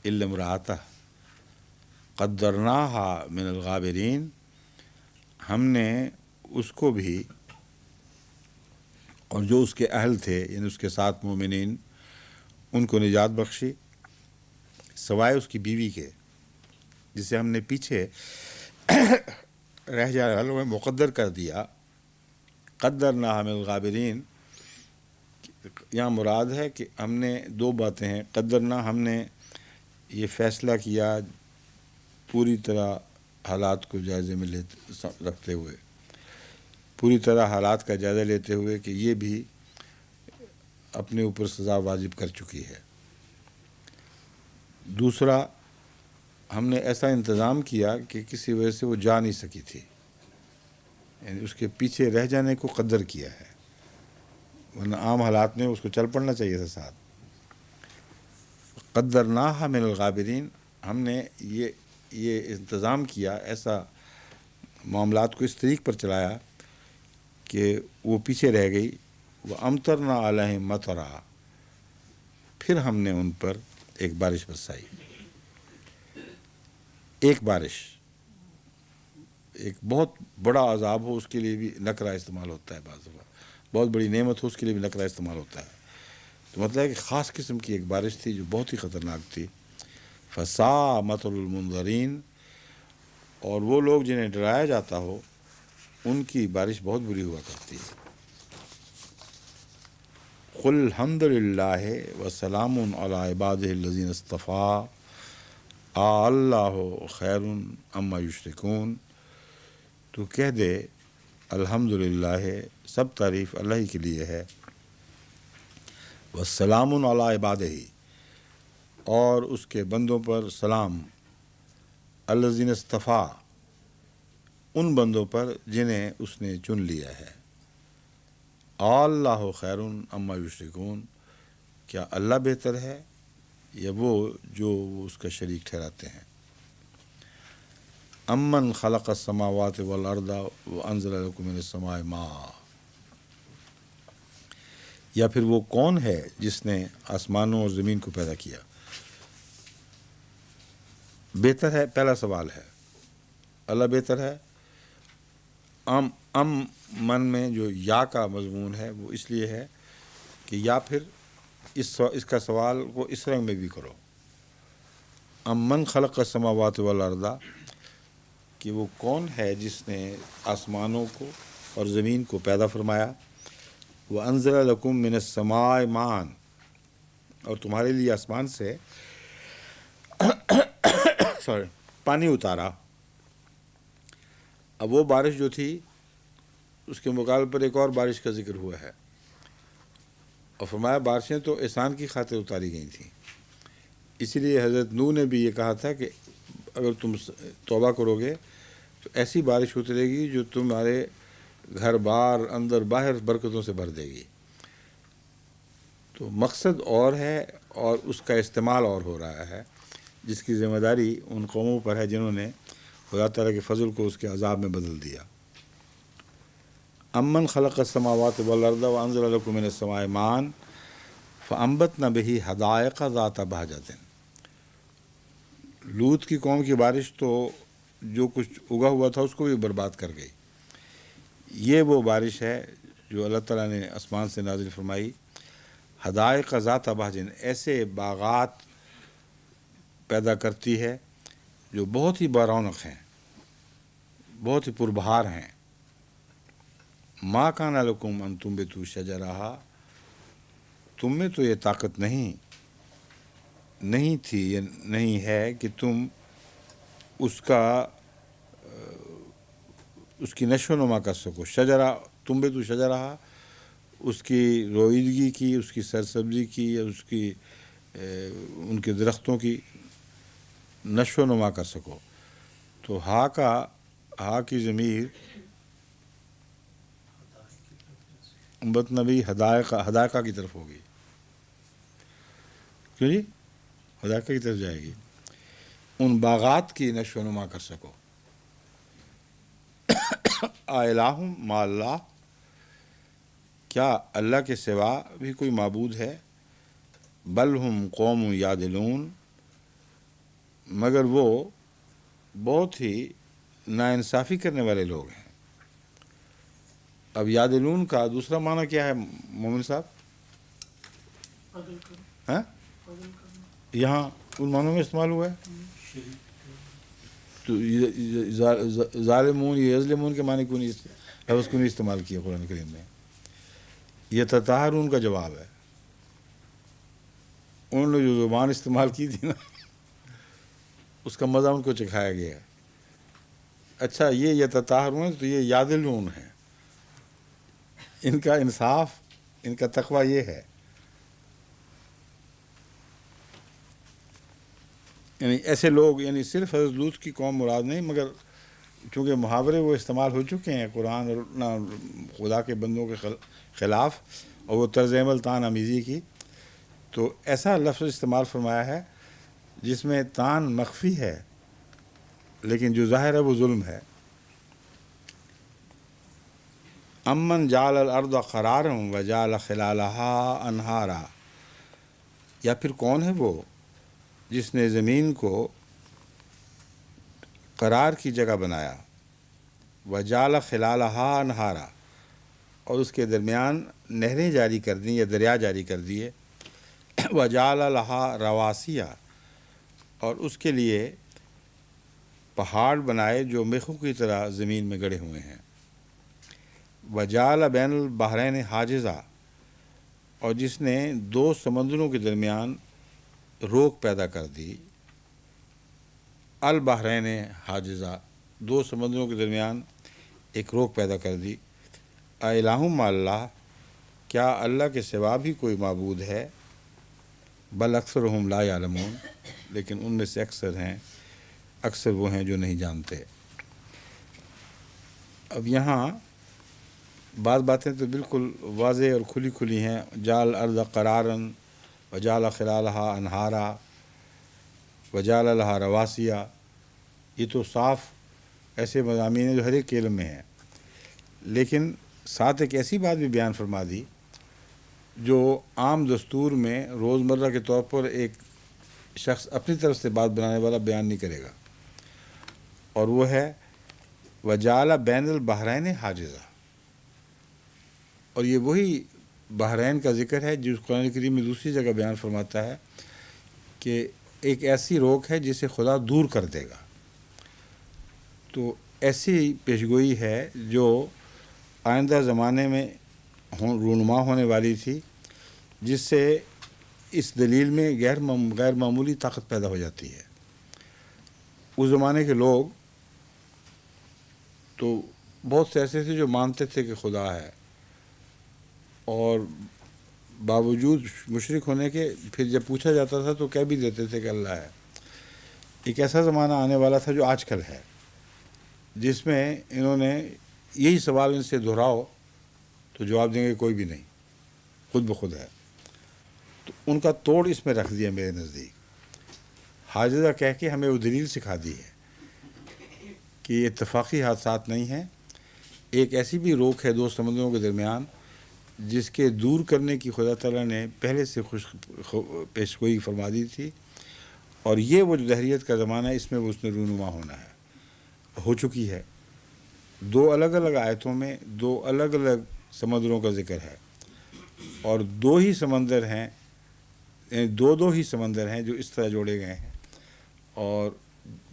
الا امرأتہ قدرناہا من الغابرین، ہم نے اس کو بھی اور جو اس کے اہل تھے، یعنی اس کے ساتھ مومنین، ان کو نجات بخشی، سوائے اس کی بیوی کے جسے ہم نے پیچھے رہ جانے والوں میں مقدر کر دیا۔ قدرناہا من الغابرین، یہاں مراد ہے کہ ہم نے دو باتیں ہیں، قدرنا، ہم نے یہ فیصلہ کیا پوری طرح حالات کو جائزے میں رکھتے ہوئے، پوری طرح حالات کا جائزہ لیتے ہوئے کہ یہ بھی اپنے اوپر سزا واجب کر چکی ہے۔ دوسرا، ہم نے ایسا انتظام کیا کہ کسی وجہ سے وہ جا نہیں سکی تھی، یعنی اس کے پیچھے رہ جانے کو قدر کیا ہے، ورنہ عام حالات میں اس کو چل پڑنا چاہیے تھا ساتھ۔ قدرناہا من الغابرین، ہم نے یہ انتظام کیا، ایسا معاملات کو اس طریق پر چلایا کہ وہ پیچھے رہ گئی۔ وَأَمْطَرْنَا عَلَيْهِمْ مَطَرًا، پھر ہم نے ان پر ایک بارش برسائی۔ ایک بارش، ایک بہت بڑا عذاب ہو اس کے لیے بھی نکرہ استعمال ہوتا ہے، بعض دفعہ بہت بڑی نعمت ہو اس کے لیے بھی نکرہ استعمال ہوتا ہے، تو مطلب ہے کہ خاص قسم کی ایک بارش تھی جو بہت ہی خطرناک تھی۔ فَسَاءَ مَثَلُ الْمُنذَرِينَ، اور وہ لوگ جنہیں ڈرایا جاتا ہو ان کی بارش بہت بری ہوا کرتی ہے۔ قُلْ الْحَمْدُ لِلَّهِ وَسَلَامٌ عَلَىٰ عِبَادِهِ الَّذِينَ اصْطَفَىٰ اللّٰهُ خَيْرٌ عَمَّا يُشْرِكُونَ، تو کہہ دے الحمدللہ، سب تعریف اللہ ہی کے لیے ہے، وَالسَّلَامٌ عَلَىٰ عِبَادِهِ، اور اس کے بندوں پر سلام، الذین اصطفیٰ، ان بندوں پر جنہیں اس نے چن لیا ہے، اللہ خیر عما یشرکون، کیا اللہ بہتر ہے یا وہ جو اس کا شریک ٹھہراتے ہیں۔ امن خلق السماوات والارض وانزل لکم من السماء ماء، یا پھر وہ کون ہے جس نے آسمانوں اور زمین کو پیدا کیا؟ بہتر ہے، پہلا سوال ہے، اللہ بہتر ہے۔ من میں جو یا کا مضمون ہے وہ اس لیے ہے کہ یا پھر اس کا سوال کو اس رنگ میں بھی کرو، من خلق السماوات والارض، کہ وہ کون ہے جس نے آسمانوں کو اور زمین کو پیدا فرمایا، وانزل لکم من السماء ماء، اور تمہارے لیے آسمان سے پانی اتارا۔ اب وہ بارش جو تھی اس کے مقابلے پر ایک اور بارش کا ذکر ہوا ہے، اور فرمایا بارشیں تو احسان کی خاطر اتاری گئی تھیں، اسی لیے حضرت نوح نے بھی یہ کہا تھا کہ اگر تم توبہ کرو گے تو ایسی بارش اترے گی جو تمہارے گھر بار اندر باہر برکتوں سے بھر دے گی۔ تو مقصد اور ہے اور اس کا استعمال اور ہو رہا ہے، جس کی ذمہ داری ان قوموں پر ہے جنہوں نے خدا تعالیٰ کے فضل کو اس کے عذاب میں بدل دیا۔ امن خلق السماوات والارض وانزل لکم من السماء ماء فانبتنا به حدائق ذات بہجۃ، لوط کی قوم کی بارش تو جو کچھ اگا ہوا تھا اس کو بھی برباد کر گئی، یہ وہ بارش ہے جو اللہ تعالیٰ نے آسمان سے نازل فرمائی، حدائق ذات بہجن، ایسے باغات پیدا کرتی ہے جو بہت ہی برونق ہیں، بہت ہی پربہار ہیں۔ ما کان لکم ان تنبتوا شجرہا، تم میں تو یہ طاقت نہیں تھی، یہ نہیں ہے کہ تم اس کی نشو و نما کر سکو۔ شجرہ تنبتوا شجرہا، اس کی رویدگی کی، اس کی سرسبزی کی، اس کی ان کے درختوں کی نشو و نما کر سکو۔ تو ہا کی ضمیر امبت نبی حدائقہ کی طرف ہوگی، کیوں جی؟ حدائقہ کی طرف جائے گی، ان باغات کی نشو و نما کر سکو۔ الہ مع اللہ، کیا اللہ کے سوا بھی کوئی معبود ہے؟ بل ہم قوم یعدلون، مگر وہ بہت ہی ناانصافی کرنے والے لوگ ہیں۔ اب یعدلون کا دوسرا معنی کیا ہے مومن صاحب؟ عدل کرو، ہاں، عدل کرنا، یہاں ان معنوں میں استعمال ہوا ہے تو ظالمون یا یظلمون کے معنی کیوں نہیں لفظ کیوں نہیں استعمال کیا قرآن کریم میں؟ یہ تطہرون کا جواب ہے۔ انہوں نے جو زبان استعمال کی تھی نا، اس کا مزہ ان کو چکھایا گیا ہے۔ اچھا، یہ یتطہرون تو یہ یعدلون ہے، ان کا انصاف، ان کا تقوی یہ ہے۔ یعنی ایسے لوگ، یعنی صرف حضرت لوط کی قوم مراد نہیں، مگر چونکہ محاورے وہ استعمال ہو چکے ہیں قرآن اور خدا کے بندوں کے خلاف، اور وہ طرز عمل تان آمیزی کی، تو ایسا لفظ استعمال فرمایا ہے جس میں تان مخفی ہے لیکن جو ظاہر ہے وہ ظلم ہے۔ امن جعل الارض قرارا وجعل خلالها انہارا، یا پھر کون ہے وہ جس نے زمین کو قرار کی جگہ بنایا، وجعل خلالها انہارا، اور اس کے درمیان نہریں جاری کر دیں یا دریا جاری کر دیے، وجعل لها رواسیا، اور اس کے لیے پہاڑ بنائے جو میخوں کی طرح زمین میں گڑے ہوئے ہیں، وجعل بین البحرین حاجزا، اور جس نے دو سمندروں کے درمیان روک پیدا کر دی، البحرین حاجزا، دو سمندروں کے درمیان ایک روک پیدا کر دی۔ الہ مع اللہ، کیا اللہ کے سوا بھی کوئی معبود ہے؟ بل اکثرہم لا یعلمون، لیکن ان میں سے اکثر وہ ہیں جو نہیں جانتے۔ اب یہاں بعض باتیں تو بالکل واضح اور کھلی ہیں، جعل الارض قرارا وجعل خلالها انہارا وجعل لها رواسیا، یہ تو صاف ایسے مضامین ہیں جو ہر ایک علم میں ہیں، لیکن ساتھ ایک ایسی بات بھی بیان فرما دی جو عام دستور میں روزمرہ کے طور پر ایک شخص اپنی طرف سے بات بنانے والا بیان نہیں کرے گا، اور وہ ہے وجعل بین البحرین حاجزا، اور یہ وہی بحرین کا ذکر ہے جو قرآن کریم میں دوسری جگہ بیان فرماتا ہے کہ ایک ایسی روک ہے جسے خدا دور کر دے گا۔ تو ایسی پیشگوئی ہے جو آئندہ زمانے میں رونما ہونے والی تھی، جس سے اس دلیل میں غیر معمولی طاقت پیدا ہو جاتی ہے۔ اس زمانے کے لوگ تو بہت سے ایسے تھے جو مانتے تھے کہ خدا ہے، اور باوجود مشرک ہونے کے پھر جب پوچھا جاتا تھا تو کہہ بھی دیتے تھے کہ اللہ ہے۔ ایک ایسا زمانہ آنے والا تھا جو آج کل ہے، جس میں انہوں نے یہی سوال ان سے دہراؤ تو جواب دیں گے کوئی بھی نہیں، خود بخود ہے۔ تو ان کا توڑ اس میں رکھ دیا میرے نزدیک، حاجزہ کہہ کے ہمیں وہ دلیل سکھا دی ہے کہ یہ اتفاقی حادثات نہیں ہیں، ایک ایسی بھی روک ہے دو سمندروں کے درمیان جس کے دور کرنے کی خدا تعالیٰ نے پہلے سے پیشگوئی فرما دی تھی، اور یہ وہ جو دہریت کا زمانہ ہے اس میں وہ اس نے رونما ہونا ہے، ہو چکی ہے۔ دو الگ الگ آیتوں میں دو الگ الگ سمندروں کا ذکر ہے، اور دو ہی سمندر ہیں، یعنی دو ہی سمندر ہیں جو اس طرح جوڑے گئے ہیں، اور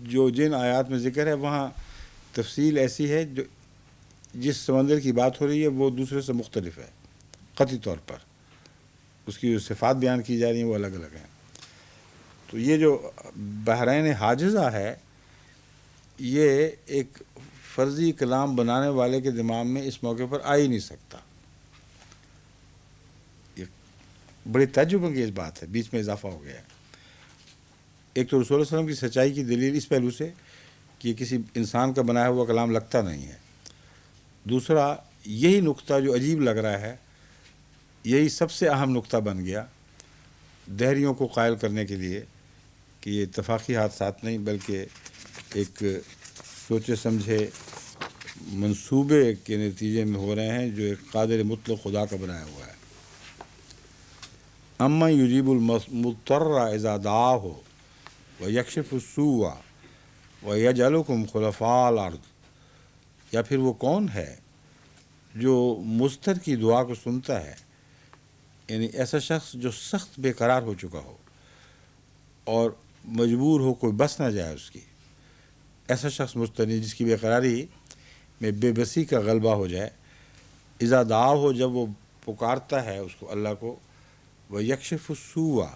جو جن آیات میں ذکر ہے وہاں تفصیل ایسی ہے جو جس سمندر کی بات ہو رہی ہے وہ دوسرے سے مختلف ہے قطعی طور پر، اس کی جو صفات بیان کی جا رہی ہیں وہ الگ الگ ہیں۔ تو یہ جو بحرین حاجزہ ہے، یہ ایک فرضی کلام بنانے والے کے دماغ میں اس موقع پر آ ہی نہیں سکتا۔ یہ بڑی تعجب انگیز بات ہے، بیچ میں اضافہ ہو گیا ہے۔ ایک تو رسول اللہ علیہ وسلم کی سچائی کی دلیل اس پہلو سے کہ یہ کسی انسان کا بنایا ہوا کلام لگتا نہیں ہے، دوسرا یہی نقطہ جو عجیب لگ رہا ہے، یہی سب سے اہم نقطہ بن گیا دہریوں کو قائل کرنے کے لیے کہ یہ اتفاقی حادثات نہیں بلکہ ایک سوچے سمجھے منصوبے کے نتیجے میں ہو رہے ہیں جو ایک قادر مطلق خدا کا بنایا ہوا ہے۔ امن یجیب المضطر اذا دعاہ ویکشف السوء ویجعلکم خلفاء الارض، یا پھر وہ کون ہے جو مضطر کی دعا کو سنتا ہے، یعنی ایسا شخص جو سخت بے قرار ہو چکا ہو اور مجبور ہو کوئی بس نہ جائے اس کی، ایسا شخص مضطر جس کی بے قراری میں بے بسی کا غلبہ ہو جائے، اذا دعا ہو جب وہ پکارتا ہے اس کو اللہ کو، وہ یکشف السوء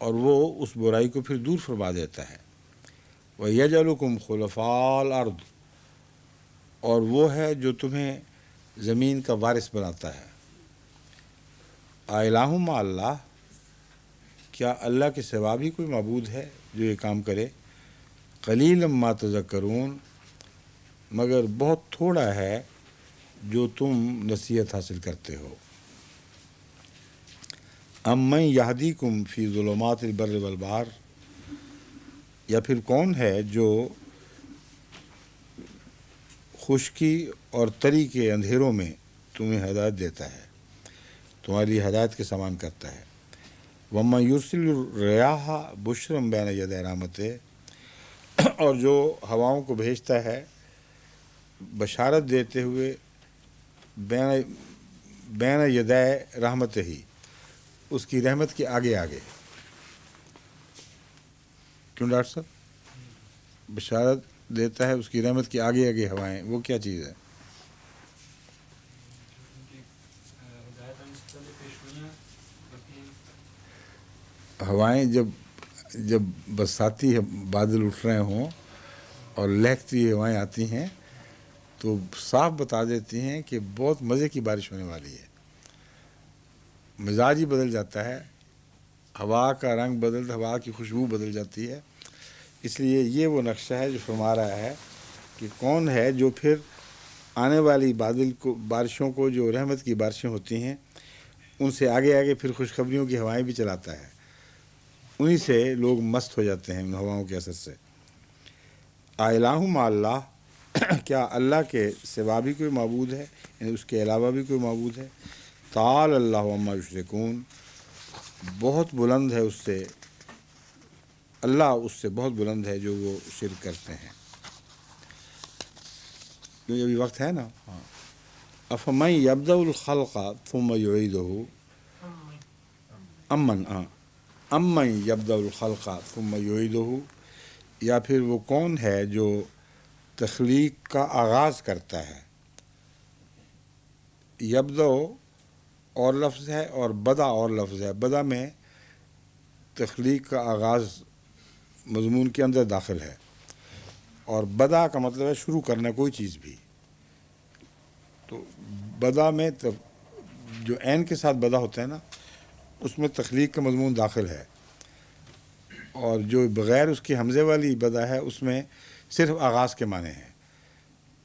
اور وہ اس برائی کو پھر دور فرما دیتا ہے، وہ یجعلکم خلفاء الارض اور وہ ہے جو تمہیں زمین کا وارث بناتا ہے۔ الہ مع اللہ، کیا اللہ کے سوا بھی کوئی معبود ہے جو یہ کام کرے؟ قلیلا ما تذکرون، مگر بہت تھوڑا ہے جو تم نصیحت حاصل کرتے ہو۔ امن یہدیکم فی ظلمات البر والبحر، یا پھر کون ہے جو خشکی اور تری کے اندھیروں میں تمہیں ہدایت دیتا ہے، تمہاری ہدایت کے سامان کرتا ہے۔ وَمَن یُرسِلُ الرِّیاحَ بُشْرًا بین یدی رحمتہ، اور جو ہواؤں کو بھیجتا ہے بشارت دیتے ہوئے بین یدی رحمتہ ہی، اس کی رحمت کے آگے آگے۔ کیوں ڈاکٹر صاحب؟ بشارت دیتا ہے اس کی رحمت کے آگے آگے ہوائیں، وہ کیا چیز ہے؟ ہوائیں جب برساتی بادل اٹھ رہے ہوں اور لہکتی ہوائیں آتی ہیں تو صاف بتا دیتی ہیں کہ بہت مزے کی بارش ہونے والی ہے، مزاج ہی بدل جاتا ہے، ہوا کا رنگ ہوا کی خوشبو بدل جاتی ہے۔ اس لیے یہ وہ نقشہ ہے جو فرما رہا ہے کہ کون ہے جو پھر آنے والی بارشوں کو، جو رحمت کی بارشیں ہوتی ہیں، ان سے آگے آگے پھر خوشخبریوں کی ہوائیں بھی چلاتا ہے، انہی سے لوگ مست ہو جاتے ہیں ان ہواؤں کے اثر سے۔ الہ مع اللہ، کیا اللہ کے سوا بھی کوئی معبود ہے، یعنی اس کے علاوہ بھی کوئی معبود ہے؟ تعالی اللہ عما یشرکون، بہت بلند ہے اس سے، اللہ اس سے بہت بلند ہے جو وہ شرک کرتے ہیں۔ یہ ابھی وقت ہے نا؟ ہاں۔ افمن یبدأ الخلق ثم یعیدہ، امن یبدأ الخلق ثم یعیدہ، یا پھر وہ کون ہے جو تخلیق کا آغاز کرتا ہے؟ یبدأ اور لفظ ہے اور بدا اور لفظ ہے، بدا میں تخلیق کا آغاز مضمون کے اندر داخل ہے، اور بدا کا مطلب ہے شروع کرنا کوئی چیز بھی۔ تو بدا میں جو عین کے ساتھ بدا ہوتا ہے نا، اس میں تخلیق کا مضمون داخل ہے، اور جو بغیر اس کی حمزے والی بدا ہے اس میں صرف آغاز کے معنی ہیں۔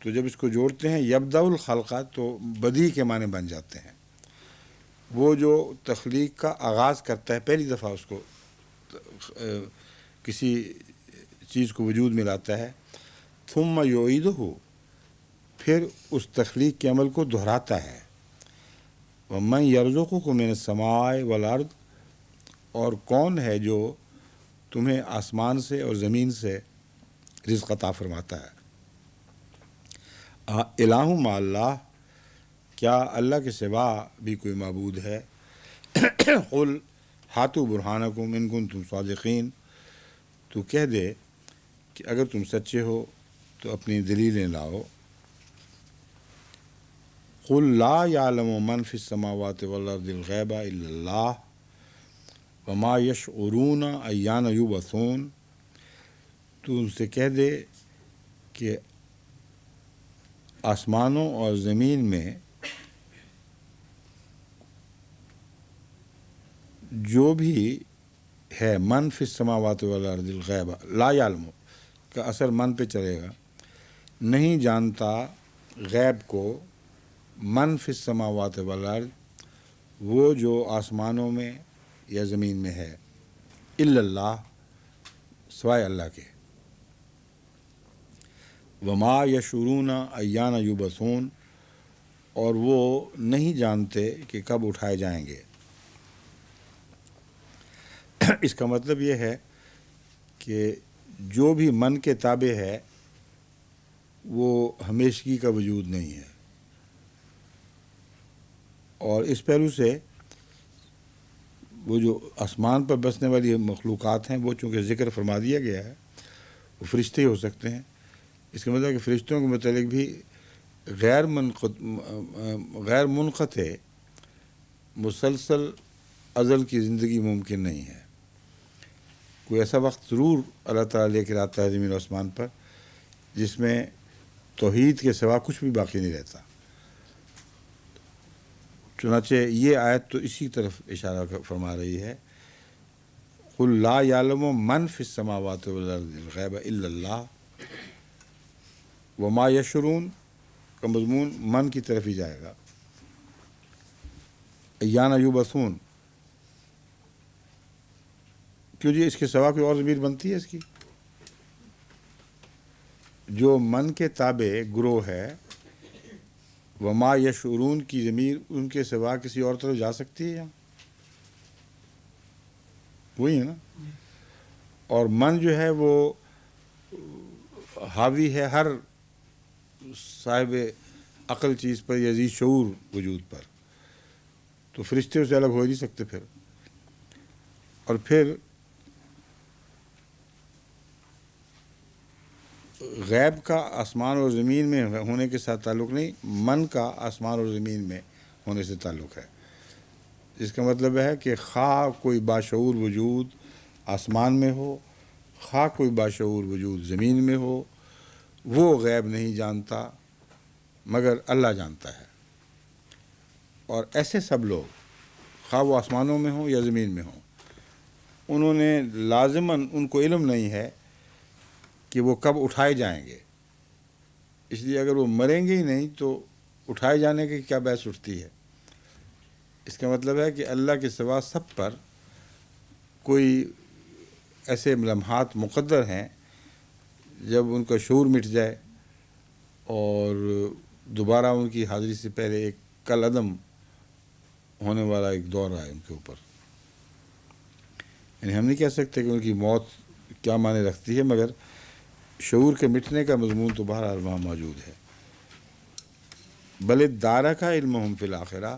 تو جب اس کو جوڑتے ہیں یبدأ الخلق تو بدی کے معنی بن جاتے ہیں، وہ جو تخلیق کا آغاز کرتا ہے، پہلی دفعہ اس کو کسی چیز کو وجود میں لاتا ہے، ثم یعیدہ، پھر اس تخلیق کے عمل کو دہراتا ہے۔ وَمَن یرزقکم من السماء والارض، اور کون ہے جو تمہیں آسمان سے اور زمین سے رزق عطا فرماتا ہے۔ الہ مع اللہ، کیا اللہ کے سوا بھی کوئی معبود ہے؟ قل ہاتو برہانکم ان کنتم صادقین، تو کہہ دے کہ اگر تم سچے ہو تو اپنی دلیلیں لاؤ۔ قل لا یعلم من فی السماوات والارض الغیب الا اللہ وما یشعرون ایان یبعثون، تو ان سے کہہ دے کہ آسمانوں اور زمین میں جو بھی ہے، من فی السماوات والارض الغیب، لا یعلم کا اثر من پہ چلے گا، نہیں جانتا غیب کو، من فی السماوات والارض، وہ جو آسمانوں میں یا زمین میں ہے، الا اللہ، سوائے اللہ کے، وما یشعرون ایان یبعثون، اور وہ نہیں جانتے کہ کب اٹھائے جائیں گے۔ اس کا مطلب یہ ہے کہ جو بھی من کے تابع ہے وہ ہمیشگی کا وجود نہیں ہے، اور اس پہلو سے وہ جو آسمان پر بسنے والی مخلوقات ہیں وہ چونکہ ذکر فرما دیا گیا ہے، وہ فرشتے ہی ہو سکتے ہیں۔ اس کا مطلب ہے کہ فرشتوں کے متعلق بھی غیر منقطع مسلسل ازل کی زندگی ممکن نہیں ہے۔ کوئی ایسا وقت ضرور اللہ تعالیٰ لے کر آتا ہے زمین و آسمان پر جس میں توحید کے سوا کچھ بھی باقی نہیں رہتا۔ چنانچہ یہ آیت تو اسی طرف اشارہ فرما رہی ہے، قل لا یعلم من فی السماوات والارض الغیب الا اللہ وما یشعرون کا مضمون من کی طرف ہی جائے گا۔ ایان یبعثون، کیوں جی اس کے سوا کوئی اور ضمیر بنتی ہے اس کی؟ جو من کے تابع گروہ ہے، وما یشعرون کی ضمیر ان کے سوا کسی اور طرف جا سکتی ہے یہاں؟ وہی ہے نا۔ اور من جو ہے وہ حاوی ہے ہر صاحب عقل چیز پر یا ذی شعور وجود پر، تو فرشتے اسے الگ ہو ہی نہیں سکتے پھر۔ اور پھر غیب کا آسمان اور زمین میں ہونے کے ساتھ تعلق نہیں، من کا آسمان اور زمین میں ہونے سے تعلق ہے۔ اس کا مطلب ہے کہ خواہ کوئی باشعور وجود آسمان میں ہو، خواہ کوئی باشعور وجود زمین میں ہو، وہ غیب نہیں جانتا مگر اللہ جانتا ہے۔ اور ایسے سب لوگ، خواہ وہ آسمانوں میں ہوں یا زمین میں ہوں، انہوں نے لازماً ان کو علم نہیں ہے کہ وہ کب اٹھائے جائیں گے، اس لیے اگر وہ مریں گے ہی نہیں تو اٹھائے جانے کی کیا بحث اٹھتی ہے؟ اس کا مطلب ہے کہ اللہ کے سوا سب پر کوئی ایسے لمحات مقدر ہیں جب ان کا شعور مٹ جائے اور دوبارہ ان کی حاضری سے پہلے ایک کل عدم ہونے والا ایک دور آئے ان کے اوپر۔ یعنی ہم نہیں کہہ سکتے کہ ان کی موت کیا معنی رکھتی ہے، مگر شعور کے مٹنے کا مضمون تو بہرحال وہاں موجود ہے۔ بل ادارک علمہم فی الآخرہ،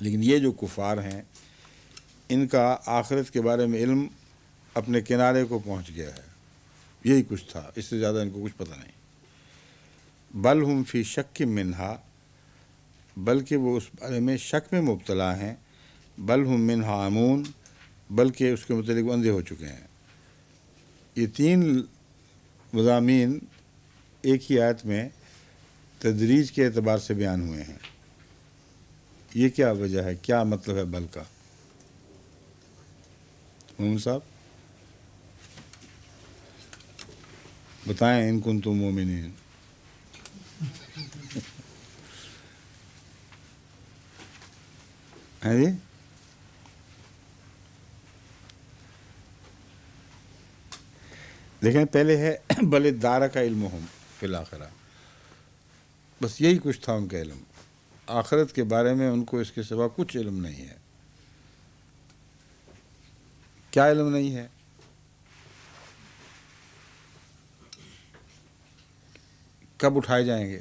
لیکن یہ جو کفار ہیں ان کا آخرت کے بارے میں علم اپنے کنارے کو پہنچ گیا ہے، یہی کچھ تھا، اس سے زیادہ ان کو کچھ پتہ نہیں۔ بل ہم فی شک منہا، بلکہ وہ اس بارے میں شک میں مبتلا ہیں، بل ہم منہا عمون، بلکہ اس کے متعلق اندھے ہو چکے ہیں۔ یہ تین مضامین ایک ہی آیت میں تدریج کے اعتبار سے بیان ہوئے ہیں۔ یہ کیا وجہ ہے، کیا مطلب ہے بل کا؟ محمد صاحب بتائیں، ان کنتم مومنین۔ ہیں جی؟ دیکھیں پہلے ہے بل ادارک کا علمہم فی الآخرہ، بس یہی کچھ تھا ان کا علم، آخرت کے بارے میں ان کو اس کے سوا کچھ علم نہیں ہے۔ کیا علم نہیں ہے؟ کب اٹھائے جائیں گے؟